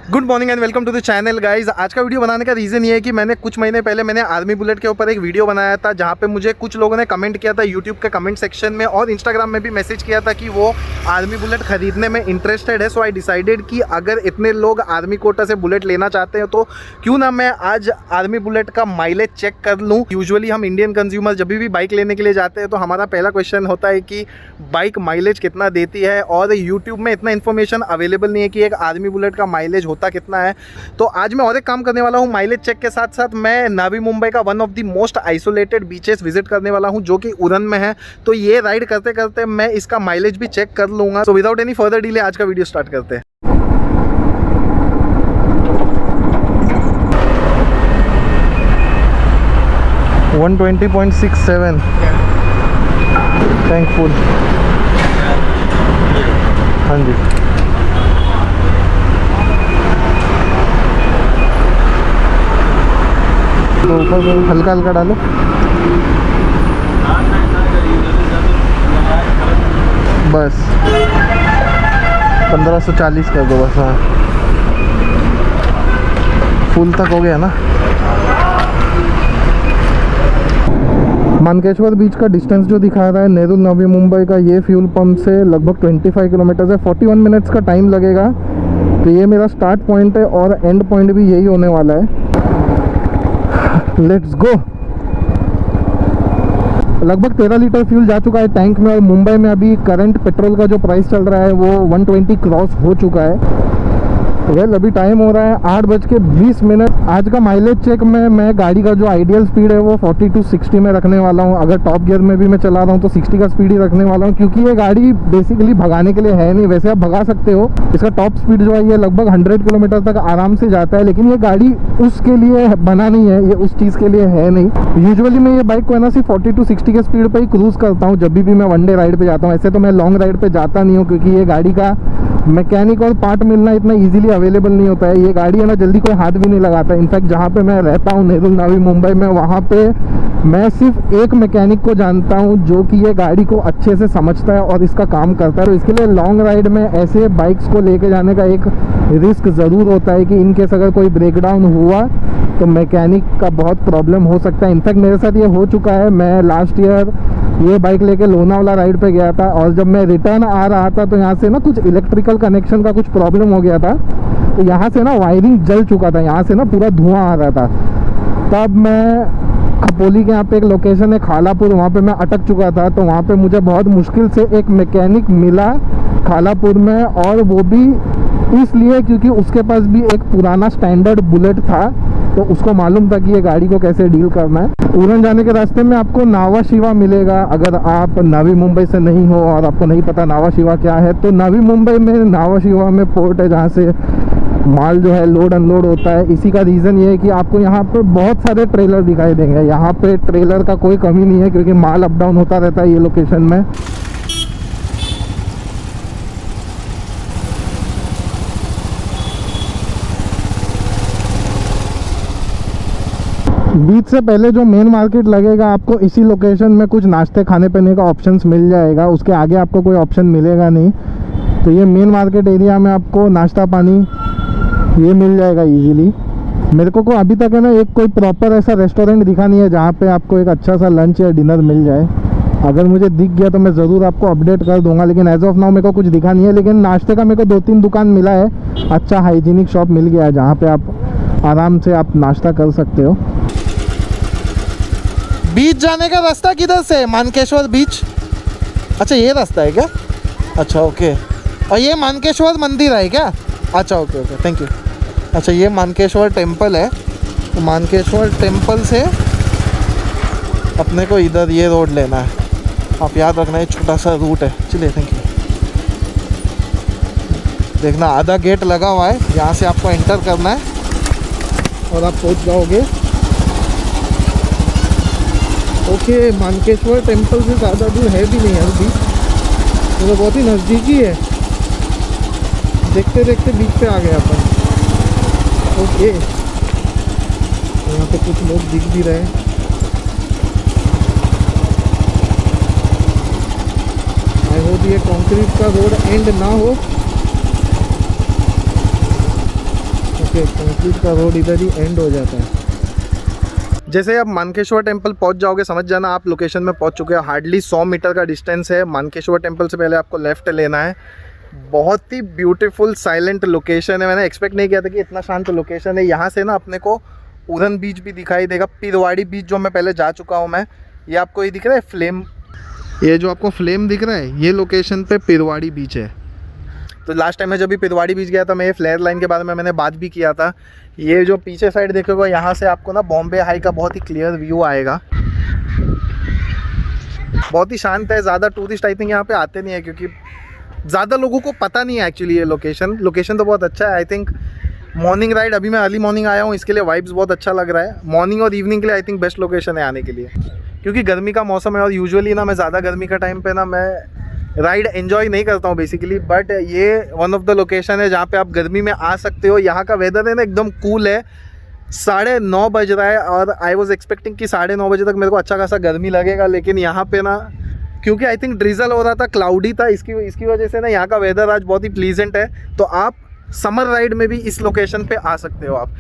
Good morning and welcome to the channel guys. आज का video बनाने का रीज़न ये है कि मैंने कुछ महीने पहले मैंने आर्मी बुलेट के ऊपर एक वीडियो बनाया था, जहाँ पे मुझे कुछ लोगों ने कमेंट किया था यूट्यूब के कमेंट सेक्शन में और इंस्टाग्राम में भी मैसेज किया था कि वो आर्मी बुलेट खरीदने में इंटरेस्टेड है। सो आई डिसाइडेड कि अगर इतने लोग आर्मी कोटा से बुलेट लेना चाहते हैं तो क्यों ना मैं आज आर्मी बुलेट का माइलेज चेक कर लूँ। यूजुअली हम इंडियन कंज्यूमर जब भी बाइक लेने के लिए जाते हैं तो हमारा पहला क्वेश्चन होता है कि बाइक माइलेज कितना देती है, और यूट्यूब में इतना इन्फॉर्मेशन अवेलेबल नहीं है कि एक आर्मी बुलेट का माइलेज होता कितना है। तो आज मैं और एक काम करने वाला हूँ, माइलेज चेक के साथ साथ मैं नावी मुंबई का one of the most isolated beaches visit करने वाला हूँ जो कि उरन में है। तो ये राइड करते करते मैं इसका माइलेज भी चेक कर लूँगा। So without any further delay आज का वीडियो स्टार्ट करते हैं। Yeah. 120.67 थैंकफुल। हाँ जी, तो ऊपर हल्का हल्का डालो। बस 1540 कर दो बस। हाँ, फुल तक हो गया ना। मानकेश्वर बीच का डिस्टेंस जो दिखा रहा है नेहरू नवी मुंबई का, ये फ्यूल पंप से लगभग 25 किलोमीटर है। 41 मिनट्स का टाइम लगेगा। तो ये मेरा स्टार्ट पॉइंट है और एंड पॉइंट भी यही होने वाला है। Let's go. लगभग 13 लीटर फ्यूल जा चुका है टैंक में, और मुंबई में अभी करंट पेट्रोल का जो प्राइस चल रहा है वो 120 क्रॉस हो चुका है। वेल, अभी टाइम हो रहा है 8:20। आज का माइलेज चेक में मैं गाड़ी का जो आइडियल स्पीड है वो 40 to 60 में रखने वाला हूँ। अगर टॉप गियर में भी मैं चला रहा हूँ तो 60 का स्पीड ही रखने वाला हूँ, क्योंकि ये गाड़ी बेसिकली भगाने के लिए है नहीं। वैसे आप भगा सकते हो, इसका टॉप स्पीड जो है ये लगभग 100 किलोमीटर तक आराम से जाता है, लेकिन ये गाड़ी उसके लिए बना नहीं है, ये उस चीज़ के लिए है नहीं। यूजुअली मैं ये बाइक को है ना सिर्फ 40 to 60 के स्पीड पर ही क्रूज करता हूँ जब भी मैं वनडे राइड पर जाता हूँ। ऐसे तो मैं लॉन्ग राइड पर जाता नहीं हूँ, क्योंकि ये गाड़ी का मैकेनिक और पार्ट मिलना इतना इजीली अवेलेबल नहीं होता है। ये गाड़ी है ना जल्दी कोई हाथ भी नहीं लगाता। इनफैक्ट जहाँ पे मैं रहता हूँ नेहरू नवी मुंबई में, वहाँ पे मैं सिर्फ एक मैकेनिक को जानता हूँ जो कि ये गाड़ी को अच्छे से समझता है और इसका काम करता है। तो इसके लिए लॉन्ग राइड में ऐसे बाइक्स को लेके जाने का एक रिस्क ज़रूर होता है कि इनकेस अगर कोई ब्रेकडाउन हुआ तो मैकेनिक का बहुत प्रॉब्लम हो सकता है। इनफैक्ट मेरे साथ ये हो चुका है। मैं लास्ट ईयर ये बाइक लेके लोनावाला राइड पे गया था, और जब मैं रिटर्न आ रहा था तो यहाँ से ना कुछ इलेक्ट्रिकल कनेक्शन का कुछ प्रॉब्लम हो गया था। तो यहाँ से ना वायरिंग जल चुका था, यहाँ से ना पूरा धुआं आ रहा था। तब मैं खपोली के यहाँ पे एक लोकेशन है खालापुर, वहाँ पे मैं अटक चुका था। तो वहाँ पे मुझे बहुत मुश्किल से एक मैकेनिक मिला खालापुर में, और वो भी इसलिए क्योंकि उसके पास भी एक पुराना स्टैंडर्ड बुलेट था, तो उसको मालूम था कि ये गाड़ी को कैसे डील करना है। उरन जाने के रास्ते में आपको नावा शिवा मिलेगा। अगर आप नवी मुंबई से नहीं हो और आपको नहीं पता नावा शिवा क्या है, तो नवी मुंबई में नावा शिवा में पोर्ट है जहाँ से माल जो है लोड अनलोड होता है। इसी का रीज़न ये है कि आपको यहाँ पे बहुत सारे ट्रेलर दिखाई देंगे। यहाँ पे ट्रेलर का कोई कमी नहीं है, क्योंकि माल अप डाउन होता रहता है ये लोकेशन में। बीच से पहले जो मेन मार्केट लगेगा, आपको इसी लोकेशन में कुछ नाश्ते खाने पीने का ऑप्शंस मिल जाएगा। उसके आगे आपको कोई ऑप्शन मिलेगा नहीं। तो ये मेन मार्केट एरिया में आपको नाश्ता पानी ये मिल जाएगा इजीली। मेरे को अभी तक है ना एक कोई प्रॉपर ऐसा रेस्टोरेंट दिखा नहीं है जहाँ पे आपको एक अच्छा सा लंच या डिनर मिल जाए। अगर मुझे दिख गया तो मैं ज़रूर आपको अपडेट कर दूंगा, लेकिन एज ऑफ नाउ मेरे को कुछ दिखा नहीं है। लेकिन नाश्ते का मेरे को 2-3 दुकान मिला है, अच्छा हाइजीनिक शॉप मिल गया है जहाँ पे आप आराम से आप नाश्ता कर सकते हो। बीच जाने का रास्ता किधर से? मानकेश्वर बीच। अच्छा, ये रास्ता है क्या? अच्छा, ओके। और ये मानकेश्वर मंदिर है क्या? अच्छा, ओके ओके, थैंक यू। अच्छा, ये मानकेश्वर टेम्पल है। तो मानकेश्वर टेम्पल से अपने को इधर ये रोड लेना है। आप याद रखना, ये छोटा सा रूट है। चलिए, थैंक यू। देखना, आधा गेट लगा हुआ है, यहाँ से आपको एंटर करना है और आप पहुँच जाओगे। ओके, मानकेश्वर टेम्पल से ज़्यादा दूर है भी नहीं यार बीच, तो बहुत ही नज़दीकी है। देखते देखते बीच पे आ गए अपन। ओके, यहाँ पे कुछ लोग दिख भी रहे हैं। आई होप ये कंक्रीट का रोड एंड ना हो। देख, कंक्रीट का रोड इधर ही एंड हो जाता है। जैसे आप मानकेश्वर टेम्पल पहुंच जाओगे समझ जाना आप लोकेशन में पहुंच चुके हो। हार्डली 100 मीटर का डिस्टेंस है। मानकेश्वर टेम्पल से पहले आपको लेफ़्ट लेना है। बहुत ही ब्यूटीफुल साइलेंट लोकेशन है। मैंने एक्सपेक्ट नहीं किया था कि इतना शांत लोकेशन है। यहाँ से ना अपने को उधन बीच भी दिखाई देगा, पिरवाड़ी बीच जो मैं पहले जा चुका हूँ मैं। ये आपको ये दिख रहा है फ्लेम, ये जो आपको फ्लेम दिख रहा है ये लोकेशन पे पिरवाड़ी बीच है। तो लास्ट टाइम मैं जब भी पिरवाड़ी बीच गया था मैं ये फ्लेयर लाइन के बारे में मैंने बात भी किया था। ये जो पीछे साइड देखोगे यहाँ से आपको ना बॉम्बे हाई का बहुत ही क्लियर व्यू आएगा। बहुत ही शांत है। ज़्यादा टूरिस्ट आई थिंक यहाँ पे आते नहीं है क्योंकि ज़्यादा लोगों को पता नहीं है एक्चुअली ये लोकेशन तो बहुत अच्छा है। आई थिंक मॉर्निंग राइड, अभी मैं अर्ली मॉर्निंग आया हूँ इसके लिए वाइब्स बहुत अच्छा लग रहा है। मॉर्निंग और इवनिंग के लिए आई थिंक बेस्ट लोकेशन है आने के लिए, क्योंकि गर्मी का मौसम है और यूजुअली ना मैं ज़्यादा गर्मी का टाइम पे ना मैं राइड एंजॉय नहीं करता हूँ बेसिकली। बट ये वन ऑफ द लोकेशन है जहाँ पे आप गर्मी में आ सकते हो। यहाँ का वेदर है ना एकदम कूल है। 9:30 बज रहा है और आई वॉज एक्सपेक्टिंग कि 9:30 बजे तक मेरे को अच्छा खासा गर्मी लगेगा, लेकिन यहाँ पे ना क्योंकि आई थिंक ड्रिजल हो रहा था, क्लाउडी था, इसकी वजह से ना यहाँ का वेदर आज बहुत ही प्लीजेंट है। तो आप समर राइड में भी इस लोकेशन पे आ सकते हो आप।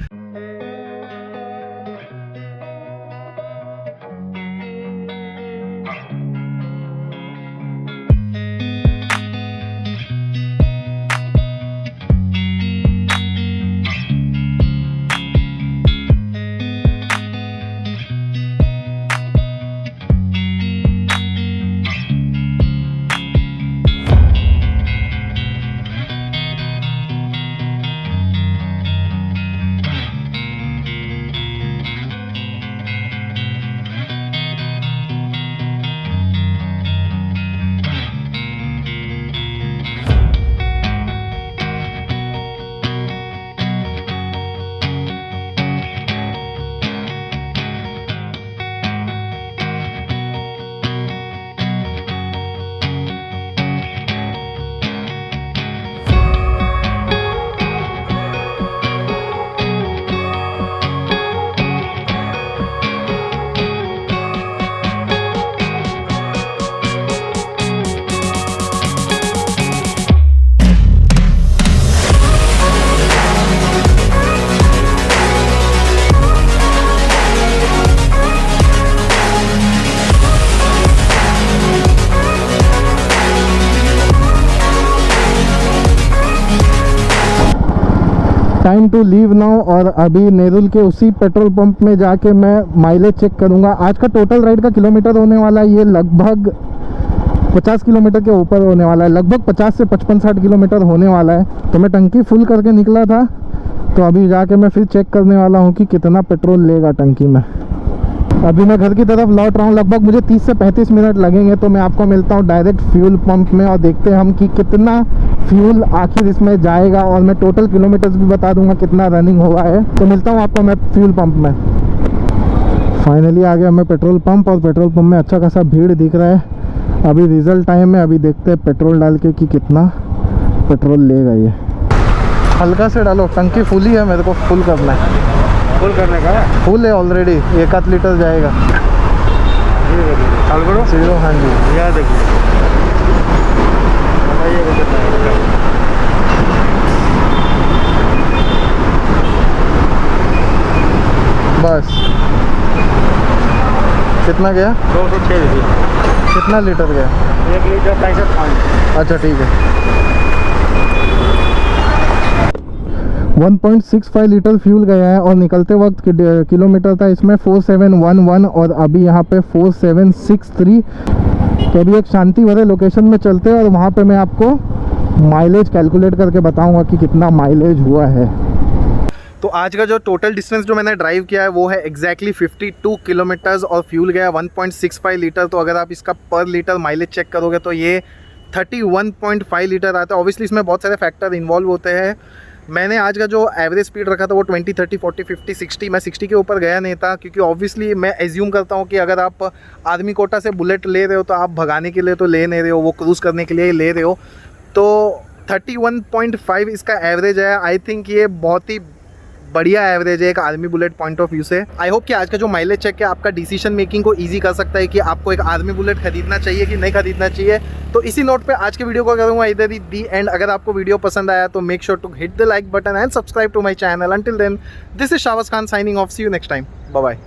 Time to leave now. और अभी नेरुल के उसी पेट्रोल पंप में जाके मैं माइलेज चेक करूंगा। आज का टोटल राइड का किलोमीटर होने वाला है ये लगभग 50 किलोमीटर के ऊपर होने वाला है। लगभग 50 से 55-60 किलोमीटर होने वाला है। तो मैं टंकी फुल करके निकला था, तो अभी जाके मैं फिर चेक करने वाला हूँ कि कितना पेट्रोल लेगा टंकी में। अभी मैं घर की तरफ लौट रहा हूँ। लगभग मुझे 30 से 35 मिनट लगेंगे। तो मैं आपको मिलता हूँ डायरेक्ट फ्यूल पंप में और देखते हैं हम कि कितना फ्यूल आखिर इसमें जाएगा, और मैं टोटल किलोमीटर्स भी बता दूंगा कितना रनिंग हुआ है। तो मिलता हूँ आपको मैं फ्यूल पंप में। फाइनली आ गया मैं पेट्रोल पंप, और पेट्रोल पंप में अच्छा खासा भीड़ दिख रहा है। अभी रिजल्ट टाइम है, अभी देखते हैं पेट्रोल डाल के कि कितना पेट्रोल लेगा ये। हल्का से डालो, टंकी फुल ही है, मेरे को फुल करना है। फुल करने का है? फुल है ऑलरेडी, 1 लीटर जाएगा। चालू करो। 0, हाँ जी। यहाँ देखिए, बस कितना गया? 206 रुपये। कितना लीटर गया? 1 लीटर 65 पानी। अच्छा ठीक है। 1.65 लीटर फ्यूल गया है, और निकलते वक्त किलोमीटर था इसमें 4711, और अभी यहाँ पे 4763। तो अभी एक शांति भरे लोकेशन में चलते हैं और वहाँ पे मैं आपको माइलेज कैलकुलेट करके बताऊंगा कि कितना माइलेज हुआ है। तो आज का जो टोटल डिस्टेंस जो मैंने ड्राइव किया है वो है एग्जैक्टली 52 किलोमीटर्स, और फ्यूल गया 1.65 लीटर। तो अगर आप इसका पर लीटर माइलेज चेक करोगे तो ये 31.5 लीटर आता है। ऑब्वियसली इसमें बहुत सारे फैक्टर इन्वॉल्व होते हैं। मैंने आज का जो एवरेज स्पीड रखा था वो 20, 30, 40, 50, 60। मैं 60 के ऊपर गया नहीं था, क्योंकि ऑब्वियसली मैं एज्यूम करता हूँ कि अगर आप आर्मी कोटा से बुलेट ले रहे हो तो आप भगाने के लिए तो ले नहीं रहे हो, वो क्रूज़ करने के लिए ही ले रहे हो। तो 31.5 इसका एवरेज है। आई थिंक ये बहुत ही बढ़िया एवरेज है एक army bullet point of view से। आई होप कि आज का जो माइलेज चेक है आपका डिसीजन मेकिंग को ईजी कर सकता है कि आपको एक आर्मी बुलेट खरीदना चाहिए कि नहीं खरीदना चाहिए। तो इसी नोट पे आज के वीडियो को करूँगा इधर ही दी एंड। अगर आपको वीडियो पसंद आया तो make sure to hit the like button and subscribe to my channel. Until then this is Shahbaz Khan signing off, see you next time, bye bye.